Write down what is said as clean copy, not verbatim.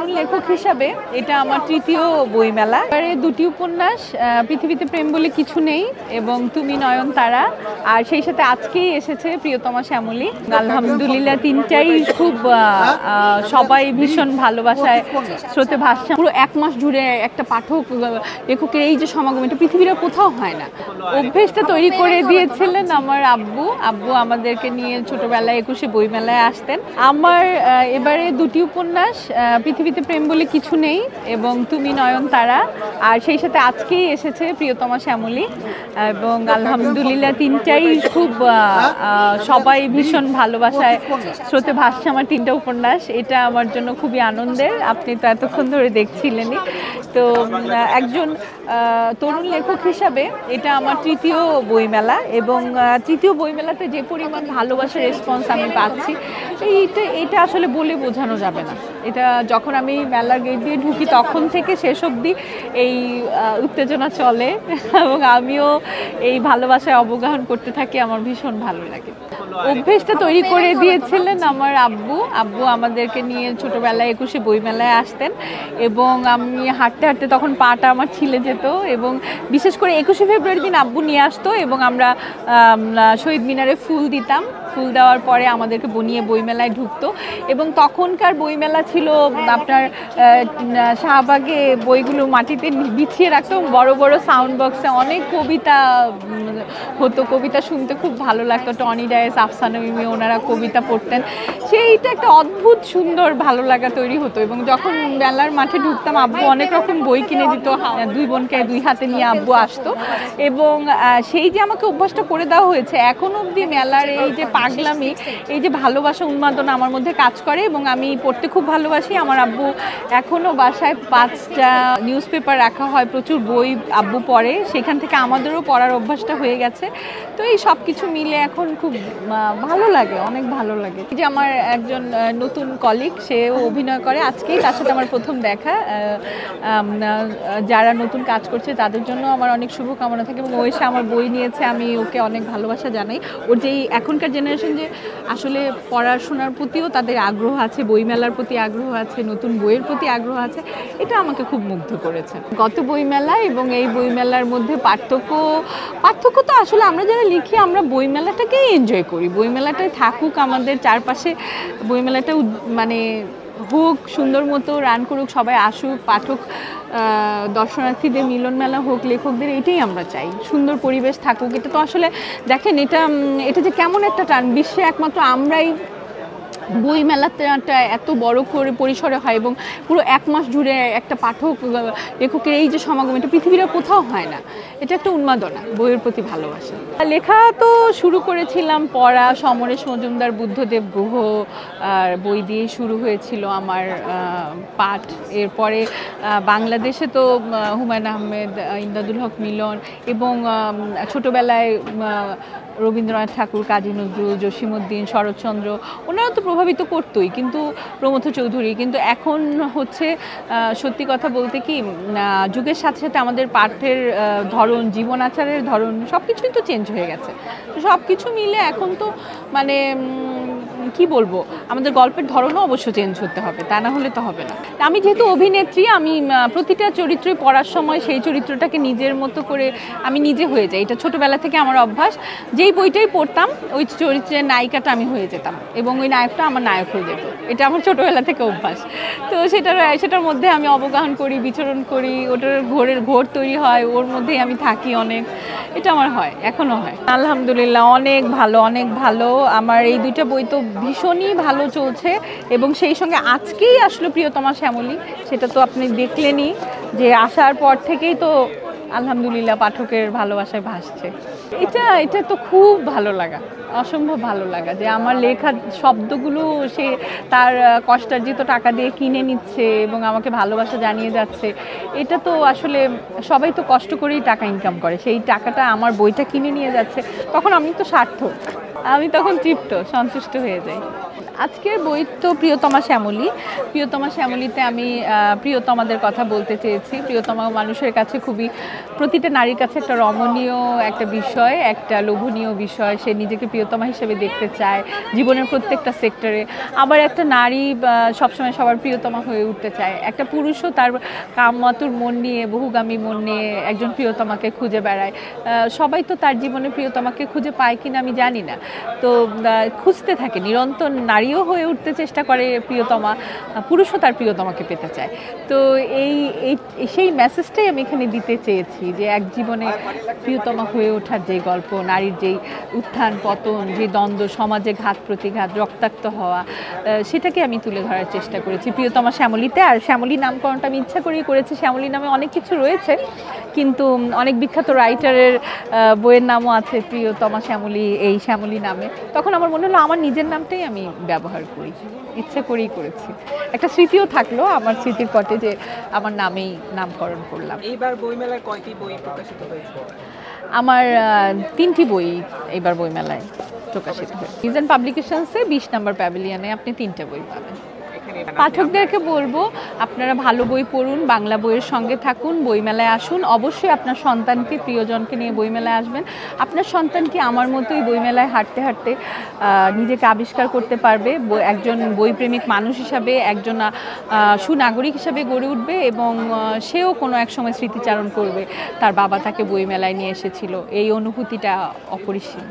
তরুণ লেখক হিসাবে এটা আমার তৃতীয় বইমেলা। এবারে দুটি উপন্যাস, পৃথিবীতে প্রেম বলে কিছু নেই এবং তুমি নয়নতারা, আর সেই সাথে আজকেই এসেছে প্রিয়তমা শ্যামলী। আলহামদুলিল্লাহ তিনটাই খুব সবাই ভীষণ ভালোবাসায় স্রোতে ভাসছে। পুরো এক মাস জুড়ে একটা পাঠক লেখকের এই যে সমাগম, এটা পৃথিবীর কোথাও হয় না। অভ্যেসটা তৈরি করে দিয়েছিলেন আমার আব্বু। আব্বু আমাদেরকে নিয়ে ছোটবেলায় 21শে বইমেলায় আসতেন। আমার এবারে দুটি উপন্যাস, পৃথিবীতে প্রেম বলে কিছু নেই এবং তুমি নয়নতারা, আর সেই সাথে আজকেই এসেছে প্রিয়তমা শ্যামলী। এবং আলহামদুলিল্লাহ তিনটাই খুব সবাই ভীষণ ভালোবাসায় স্রোতে ভাসছে আমার তিনটা উপন্যাস। এটা আমার জন্য খুবই আনন্দের। আপনি তো এতক্ষণ ধরে দেখছিলেনই। তো একজন তরুণ লেখক হিসাবে এটা আমার তৃতীয় বইমেলা এবং তৃতীয় বইমেলাতে যে পরিমাণ ভালোবাসার রেসপন্স আমি পাচ্ছি, এইটা আসলে বলে বোঝানো যাবে না। এটা যখন আমি মেলার গেট দিয়ে ঢুকি তখন থেকে শেষ অবধি এই উত্তেজনা চলে এবং আমিও এই ভালোবাসায় অবগাহন করতে থাকি। আমার ভীষণ ভালো লাগে। অভ্যেসটা তৈরি করে দিয়েছিলেন আমার আব্বু। আব্বু আমাদেরকে নিয়ে ছোটবেলায় 21শে বইমেলায় আসতেন এবং আমি হাঁটতে হাঁটতে তখন পাটা আমার ছিলে যেত এবং বিশেষ করে 21শে ফেব্রুয়ারি দিন আব্বু নিয়ে আসতো এবং আমরা শহীদ মিনারে ফুল দিতাম। ফুল দেওয়ার পরে আমাদেরকে নিয়ে বইমেলায় ঢুকতো এবং তখনকার বইমেলা ছিল আপনার শাহবাগে বইগুলো মাটিতে বিছিয়ে রাখতো, বড় বড় সাউন্ড বক্সে অনেক কবিতা হতো। কবিতা শুনতে খুব ভালো লাগতো। টনি ডায়েস, আফসানা মিমি ওনারা কবিতা পড়তেন। সেইটা একটা অদ্ভুত সুন্দর ভালো লাগা তৈরি হতো এবং যখন মেলার মাঠে ঢুকতাম আব্বু অনেক রকম বই কিনে দিত। দুই বোনকে দুই হাতে নিয়ে আব্বু আসতো এবং সেই যে আমাকে অভ্যাসটা করে দেওয়া হয়েছে, এখন অবধি মেলার এই যে পাগলামি, এই যে ভালোবাসা উন্মাদনা আমার মধ্যে কাজ করে এবং আমি পড়তে খুব ভালোবাসি। আমার আব্বু এখনও বাসায় 5টা নিউজ পেপার রাখা হয়, প্রচুর বই আব্বু পড়ে, সেখান থেকে আমাদেরও পড়ার অভ্যাসটা হয়ে গেছে। তো এই সব কিছু মিলে এখন খুব ভালো লাগে, অনেক ভালো লাগে। যে আমার একজন নতুন কলিগ, সেও অভিনয় করে, আজকেই তার সাথে আমার প্রথম দেখা। যারা নতুন কাজ করছে তাদের জন্য আমার অনেক শুভকামনা থাকে এবং ও এসে আমার বই নিয়েছে, আমি ওকে অনেক ভালোবাসা জানাই। ওর যেই এখনকার জেনারেশন যে আসলে পড়াশোনার প্রতিও তাদের আগ্রহ আছে, বইমেলার প্রতি আগ্রহ আছে, নতুন বইয়ের প্রতি আগ্রহ আছে, এটা আমাকে খুব মুগ্ধ করেছে। গত বইমেলা এবং এই বইমেলার মধ্যে পার্থক্য তো আসলে আমরা যারা লিখি আমরা বইমেলাটাকেই এনজয় করি। বইমেলাটাই থাকুক আমাদের চারপাশে, বইমেলাটা মানে হোক, সুন্দর মতো রান করুক, সবাই আসুক, পাঠক দর্শনার্থীদের মিলন মেলা হোক, লেখকদের, এটাই আমরা চাই। সুন্দর পরিবেশ থাকুক। এটা তো আসলে দেখেন, এটা যে কেমন একটা টান, বিশ্বে একমাত্র আমরাই বই মেলাটা এত বড় করে পরিসরে হয় এবং পুরো এক মাস জুড়ে একটা পাঠক লেখকের এই যে সমাগম, এটা পৃথিবীর কোথাও হয় না। এটা একটা উন্মাদনা, বইয়ের প্রতি ভালোবাসা। লেখা তো শুরু করেছিলাম পড়া, সমরেশ মজুমদার, বুদ্ধদেব গুহ আর বই দিয়েই শুরু হয়েছিল আমার পাঠ। এরপরে বাংলাদেশে তো হুমায়ুন আহমেদ, ইমদাদুল হক মিলন এবং ছোটোবেলায় রবীন্দ্রনাথ ঠাকুর, কাজী নজরুল, জসীমউদ্দিন, শরৎচন্দ্র, ওনারা তো প্রভাবিত করতোই, কিন্তু প্রমথ চৌধুরী। কিন্তু এখন হচ্ছে সত্যি কথা বলতে কি, যুগের সাথে সাথে আমাদের পাঠের ধরন, জীবন আচারের ধরন সব কিছুই তো চেঞ্জ হয়ে গেছে। তো সব কিছু মিলে এখন তো মানে কি বলবো, আমাদের গল্পের ধরনও অবশ্য চেঞ্জ হতে হবে, তা না হলে তো হবে না। আমি যেহেতু অভিনেত্রী, আমি প্রতিটা চরিত্রই পড়ার সময় সেই চরিত্রটাকে নিজের মতো করে আমি নিজে হয়ে যাই। এটা ছোটোবেলা থেকে আমার অভ্যাস। যেই বইটাই পড়তাম ওই চরিত্রের নায়িকাটা আমি হয়ে যেতাম এবং ওই নায়কটা আমার নায়ক হয়ে যেত। এটা আমার ছোটোবেলা থেকে অভ্যাস। তো সেটার মধ্যে আমি অবগাহন করি, বিচরণ করি, ওটার ঘোর তৈরি হয়, ওর মধ্যেই আমি থাকি অনেক। এটা আমার হয়, এখনও হয়। আলহামদুলিল্লাহ অনেক ভালো, অনেক ভালো। আমার এই দুইটা বই তো ভীষণই ভালো চলছে এবং সেই সঙ্গে আজকেই আসলো প্রিয়তমা শ্যামলী। সেটা তো আপনি দেখলেনই যে আসার পর থেকেই তো আলহামদুলিল্লাহ পাঠকের ভালোবাসায় ভাসছে। এটা তো খুব ভালো লাগা, অসম্ভব ভালো লাগা যে আমার লেখা শব্দগুলো সে তার কষ্টার্জিত টাকা দিয়ে কিনে নিচ্ছে এবং আমাকে ভালোবাসা জানিয়ে যাচ্ছে। এটা তো আসলে সবাই তো কষ্ট করেই টাকা ইনকাম করে, সেই টাকাটা আমার বইটা কিনে নিয়ে যাচ্ছে, তখন আমি তো সার্থক, আমি তখন তৃপ্ত, সন্তুষ্ট হয়ে যাই। আজকের বই তো প্রিয়তমা শ্যামলী। প্রিয়তমা শ্যামলীতে আমি প্রিয়তমাদের কথা বলতে চেয়েছি। প্রিয়তমা মানুষের কাছে খুবই, প্রতিটা নারীর কাছে একটা রমণীয় একটা বিষয়, একটা লোভনীয় বিষয়। সে নিজেকে প্রিয়তমা হিসেবে দেখতে চায় জীবনের প্রত্যেকটা সেক্টরে। আবার একটা নারী সবসময় সবার প্রিয়তমা হয়ে উঠতে চায়। একটা পুরুষও তার কামমাতুর মন নিয়ে, বহুগামী মন নিয়ে একজন প্রিয়তমাকে খুঁজে বেড়ায়। সবাই তো তার জীবনে প্রিয়তমাকে খুঁজে পায় কিনা আমি জানি না, তো খুঁজতে থাকে নিরন্তর। নারীও হয়ে উঠতে চেষ্টা করে প্রিয়তমা, পুরুষও তার প্রিয়তমাকে পেতে চায়। তো এই সেই মেসেজটাই আমি এখানে দিতে চেয়েছি, যে এক জীবনে প্রিয়তমা হয়ে ওঠার যে গল্প, নারীর যেই উত্থান পতন, যে দ্বন্দ্ব, সমাজে ঘাত প্রতিঘাত, রক্তাক্ত হওয়া, সেটাকে আমি তুলে ধরার চেষ্টা করেছি প্রিয়তমা শ্যামলীতে। আর শ্যামলী নামকরণটা আমি ইচ্ছা করেই করেছি। শ্যামলী নামে অনেক কিছু রয়েছে, কিন্তু অনেক বিখ্যাত রাইটারের বইয়ের নামও আছে প্রিয়তমা শ্যামলী, এই শ্যামলী নামে। তখন আমার মনে হলো আমার নিজের নামটাই আমি ব্যবহার করি, ইচ্ছে করেই করেছি। একটা স্মৃতিও থাকলো আমার স্মৃতির পটে, যে আমার নামেই নামকরণ করলাম। এইবার বইমেলায় কয়টি বই প্রকাশিত হয়েছে? আমার 3টি বই এবার বইমেলায় প্রকাশিত হয়েছে। রিজন পাবলিকেশনসে 20 নম্বর প্যাভিলিয়নে আপনি 3টে বই পাবেন। পাঠকদেরকে বলবো, আপনারা ভালো বই পড়ুন, বাংলা বইয়ের সঙ্গে থাকুন, বইমেলায় আসুন। অবশ্যই আপনার সন্তানকে, প্রিয়জনকে নিয়ে বইমেলায় আসবেন। আপনার সন্তানকে আমার মতোই বইমেলায় হাঁটতে হাঁটতে নিজেকে আবিষ্কার করতে পারবে, একজন বইপ্রেমিক মানুষ হিসাবে, একজন সুনাগরিক হিসাবে গড়ে উঠবে, এবং সেও কোনো এক সময় স্মৃতিচারণ করবে তার বাবা তাকে বইমেলায় নিয়ে এসেছিল। এই অনুভূতিটা অপরিসীম।